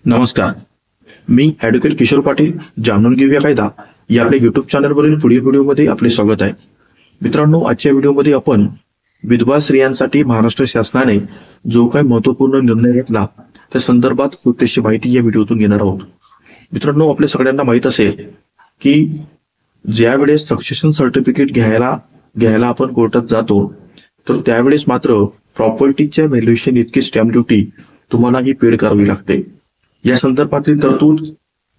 नमस्कार. मी ॲडव्होकेट किशोर पाटील. जाणून घेऊया कायदा या आपल्या युट्यूब चॅनलवरील पुढील व्हिडिओमध्ये आपले स्वागत आहे. मित्रांनो, आजच्या व्हिडिओमध्ये आपण विधवा स्त्रियांसाठी महाराष्ट्र शासनाने जो काही महत्त्वपूर्ण निर्णय घेतला त्या संदर्भात छोटीशी माहिती या व्हिडिओतून घेणार आहोत. मित्रांनो, आपल्या सगळ्यांना माहीत असेल की ज्या वेळेस सक्सेशन सर्टिफिकेट घ्यायला आपण कोर्टात जातो तर त्यावेळेस मात्र प्रॉपर्टीच्या व्हॅल्युएशन इतकी स्टॅम्प ड्युटी तुम्हाला ही पेड करावी लागते. या संदर्भातील तरतूद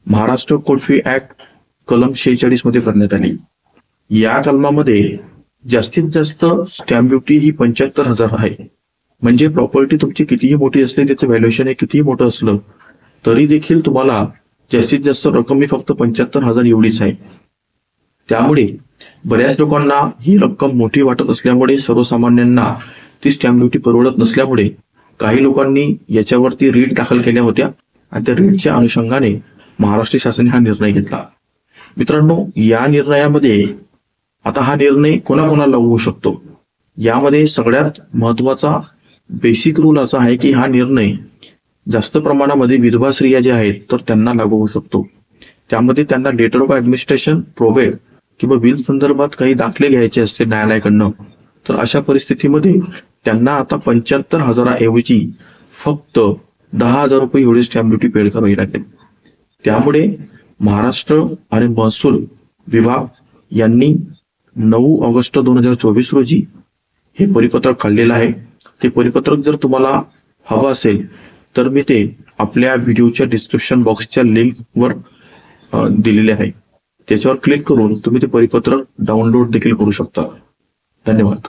महाराष्ट्र कोर्ट फी ऍक्ट कलम 46 मध्ये करण्यात आली. या कलमामध्ये जास्तीत जास्त स्टॅम्प ड्युटी ही 75,000 आहे. म्हणजे प्रॉपर्टी तुमची कितीही मोठी असली, त्याचं व्हॅल्युएशन हे कितीही मोठं असलं तरी देखील तुम्हाला जास्तीत जास्त रक्कम ही फक्त 75,000 एवढीच आहे. त्यामुळे बऱ्याच लोकांना ही रक्कम मोठी वाटत असल्यामुळे, सर्वसामान्यांना ती स्टॅम्प ड्युटी परवडत नसल्यामुळे काही लोकांनी याच्यावरती रीट दाखल केल्या होत्या आणि त्या रीटच्या अनुषंगाने महाराष्ट्र शासनाने हा निर्णय घेतला. मित्रांनो, या निर्णयामध्ये आता हा निर्णय कोणाकोणाला लागू होऊ शकतो, यामध्ये सगळ्यात महत्वाचा बेसिक रूल असा आहे की हा निर्णय जास्त प्रमाणामध्ये विधवा स्त्रिया ज्या आहेत तर त्यांना लागू होऊ शकतो. त्यामध्ये त्यांना लेटर ऑफ ऍडमिनिस्ट्रेशन, प्रोबेट किंवा विल संदर्भात काही दाखले घ्यायचे असते न्यायालयाकडनं, तर अशा परिस्थितीमध्ये त्यांना आता 75,000 ऐवजी फक्त 10,000 रुपये एवढी स्टॅम्प ड्युटी पेड करावी लागेल. त्यामुळे महाराष्ट्र आणि महसूल विभाग यांनी 9 ऑगस्ट 2024 रोजी हे परिपत्रक काढलेलं आहे. ते परिपत्रक जर तुम्हाला हवं असेल तर मी ते आपल्या व्हिडिओच्या डिस्क्रिप्शन बॉक्सच्या लिंकवर दिलेले आहे. त्याच्यावर क्लिक करून तुम्ही ते परिपत्रक डाउनलोड देखील करू शकता. धन्यवाद.